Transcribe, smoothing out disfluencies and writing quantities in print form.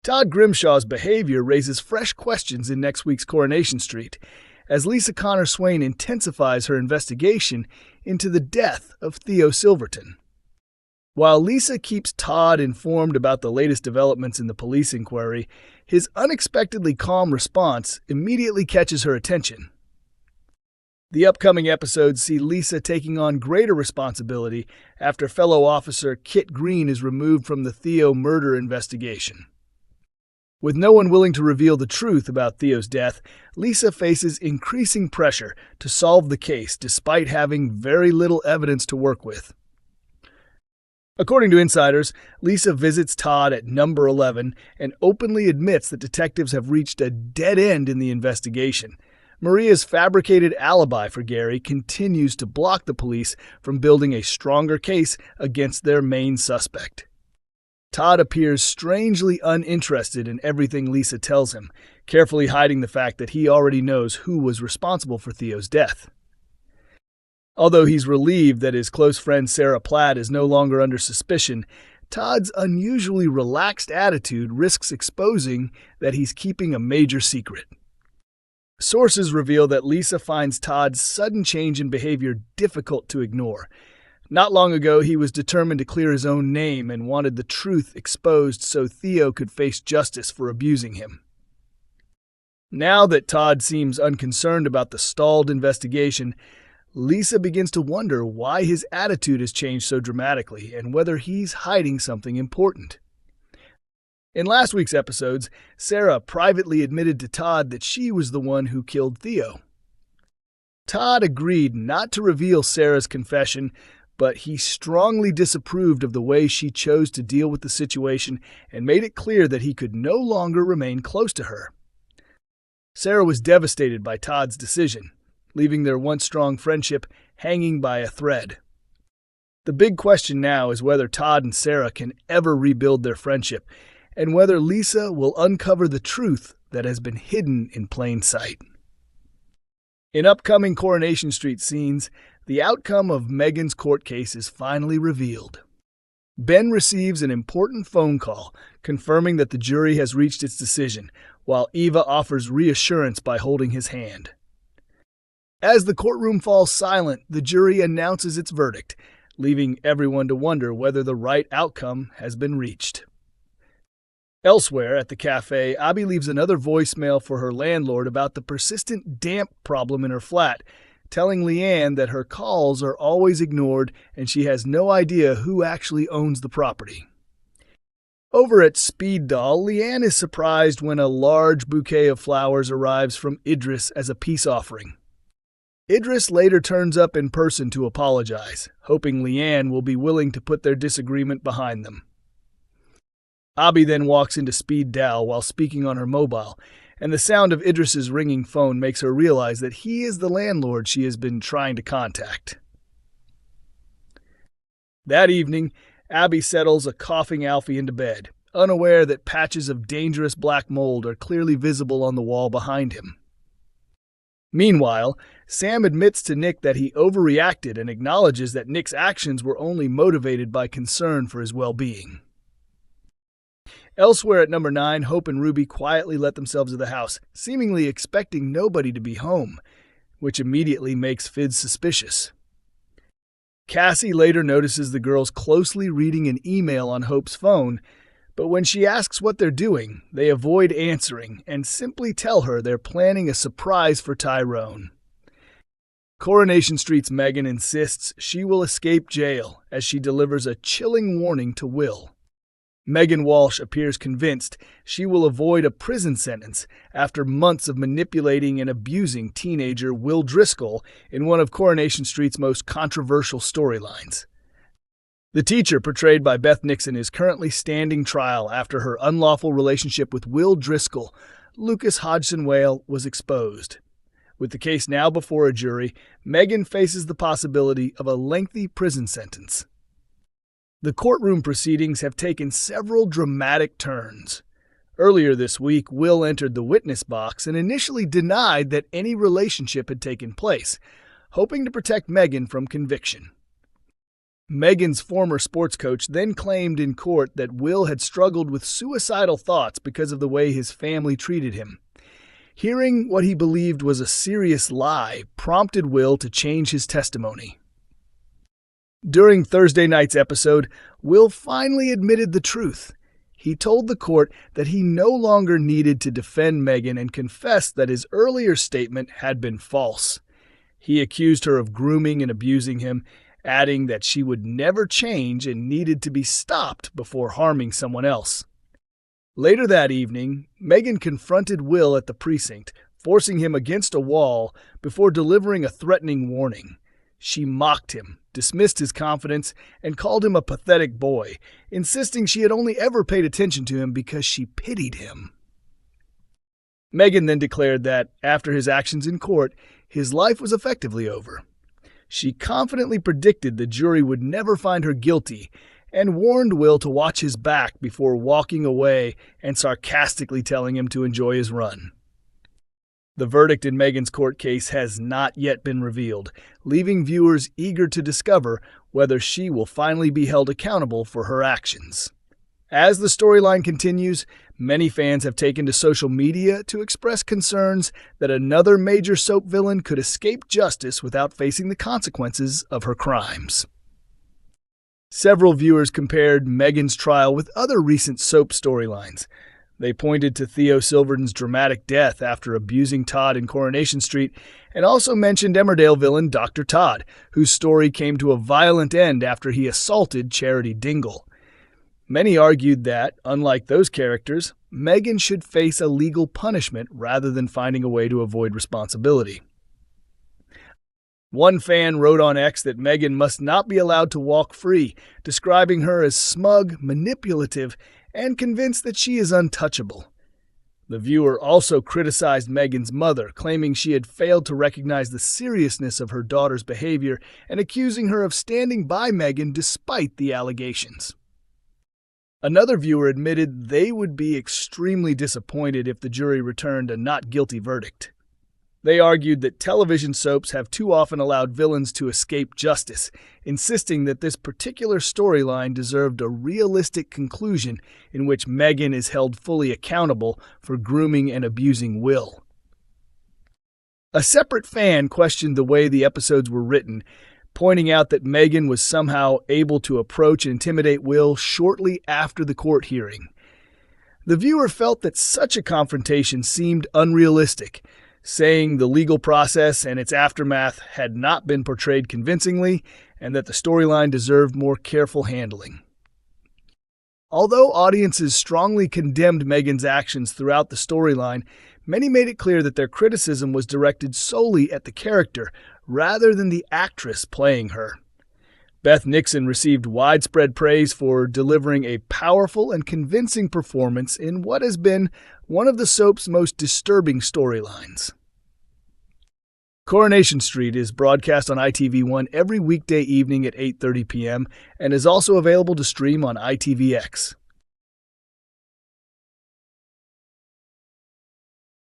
Todd Grimshaw's behavior raises fresh questions in next week's Coronation Street, as Lisa Connor-Swain intensifies her investigation into the death of Theo Silverton. While Lisa keeps Todd informed about the latest developments in the police inquiry, his unexpectedly calm response immediately catches her attention. The upcoming episodes see Lisa taking on greater responsibility after fellow officer Kit Green is removed from the Theo murder investigation. With no one willing to reveal the truth about Theo's death, Lisa faces increasing pressure to solve the case despite having very little evidence to work with. According to insiders, Lisa visits Todd at number 11 and openly admits that detectives have reached a dead end in the investigation. Maria's fabricated alibi for Gary continues to block the police from building a stronger case against their main suspect. Todd appears strangely uninterested in everything Lisa tells him, carefully hiding the fact that he already knows who was responsible for Theo's death. Although he's relieved that his close friend Sarah Platt is no longer under suspicion, Todd's unusually relaxed attitude risks exposing that he's keeping a major secret. Sources reveal that Lisa finds Todd's sudden change in behavior difficult to ignore. Not long ago, he was determined to clear his own name and wanted the truth exposed so Theo could face justice for abusing him. Now that Todd seems unconcerned about the stalled investigation, Lisa begins to wonder why his attitude has changed so dramatically and whether he's hiding something important. In last week's episodes, Sarah privately admitted to Todd that she was the one who killed Theo. Todd agreed not to reveal Sarah's confession, but he strongly disapproved of the way she chose to deal with the situation and made it clear that he could no longer remain close to her. Sarah was devastated by Todd's decision, leaving their once strong friendship hanging by a thread. The big question now is whether Todd and Sarah can ever rebuild their friendship, and whether Lisa will uncover the truth that has been hidden in plain sight. In upcoming Coronation Street scenes, the outcome of Megan's court case is finally revealed. Ben receives an important phone call confirming that the jury has reached its decision, while Eva offers reassurance by holding his hand. As the courtroom falls silent, the jury announces its verdict, leaving everyone to wonder whether the right outcome has been reached. Elsewhere at the cafe, Abby leaves another voicemail for her landlord about the persistent damp problem in her flat, telling Leanne that her calls are always ignored and she has no idea who actually owns the property. Over at Speed Doll, Leanne is surprised when a large bouquet of flowers arrives from Idris as a peace offering. Idris later turns up in person to apologize, hoping Leanne will be willing to put their disagreement behind them. Abby then walks into Speed Doll while speaking on her mobile, and the sound of Idris's ringing phone makes her realize that he is the landlord she has been trying to contact. That evening, Abby settles a coughing Alfie into bed, unaware that patches of dangerous black mold are clearly visible on the wall behind him. Meanwhile, Sam admits to Nick that he overreacted and acknowledges that Nick's actions were only motivated by concern for his well-being. Elsewhere at number 9, Hope and Ruby quietly let themselves to the house, seemingly expecting nobody to be home, which immediately makes Fidz suspicious. Cassie later notices the girls closely reading an email on Hope's phone, but when she asks what they're doing, they avoid answering and simply tell her they're planning a surprise for Tyrone. Coronation Street's Megan insists she will escape jail as she delivers a chilling warning to Will. Megan Walsh appears convinced she will avoid a prison sentence after months of manipulating and abusing teenager Will Driscoll in one of Coronation Street's most controversial storylines. The teacher, portrayed by Beth Nixon, is currently standing trial after her unlawful relationship with Will Driscoll, Lucas Hodgson Whale, was exposed. With the case now before a jury, Megan faces the possibility of a lengthy prison sentence. The courtroom proceedings have taken several dramatic turns. Earlier this week, Will entered the witness box and initially denied that any relationship had taken place, hoping to protect Megan from conviction. Megan's former sports coach then claimed in court that Will had struggled with suicidal thoughts because of the way his family treated him. Hearing what he believed was a serious lie prompted Will to change his testimony. During Thursday night's episode, Will finally admitted the truth. He told the court that he no longer needed to defend Megan and confessed that his earlier statement had been false. He accused her of grooming and abusing him, adding that she would never change and needed to be stopped before harming someone else. Later that evening, Megan confronted Will at the precinct, forcing him against a wall before delivering a threatening warning. She mocked him, dismissed his confidence, and called him a pathetic boy, insisting she had only ever paid attention to him because she pitied him. Megan then declared that, after his actions in court, his life was effectively over. She confidently predicted the jury would never find her guilty and warned Will to watch his back before walking away and sarcastically telling him to enjoy his run. The verdict in Megan's court case has not yet been revealed, leaving viewers eager to discover whether she will finally be held accountable for her actions. As the storyline continues, many fans have taken to social media to express concerns that another major soap villain could escape justice without facing the consequences of her crimes. Several viewers compared Megan's trial with other recent soap storylines. They pointed to Theo Silverton's dramatic death after abusing Todd in Coronation Street, and also mentioned Emmerdale villain Dr. Todd, whose story came to a violent end after he assaulted Charity Dingle. Many argued that, unlike those characters, Megan should face a legal punishment rather than finding a way to avoid responsibility. One fan wrote on X that Megan must not be allowed to walk free, describing her as smug, manipulative, and convinced that she is untouchable. The viewer also criticized Megan's mother, claiming she had failed to recognize the seriousness of her daughter's behavior and accusing her of standing by Megan despite the allegations. Another viewer admitted they would be extremely disappointed if the jury returned a not guilty verdict. They argued that television soaps have too often allowed villains to escape justice, insisting that this particular storyline deserved a realistic conclusion in which Megan is held fully accountable for grooming and abusing Will. A separate fan questioned the way the episodes were written, pointing out that Megan was somehow able to approach and intimidate Will shortly after the court hearing. The viewer felt that such a confrontation seemed unrealistic, saying the legal process and its aftermath had not been portrayed convincingly and that the storyline deserved more careful handling. Although audiences strongly condemned Megan's actions throughout the storyline, many made it clear that their criticism was directed solely at the character rather than the actress playing her. Beth Nixon received widespread praise for delivering a powerful and convincing performance in what has been one of the soap's most disturbing storylines. Coronation Street is broadcast on ITV1 every weekday evening at 8:30 p.m. and is also available to stream on ITVX.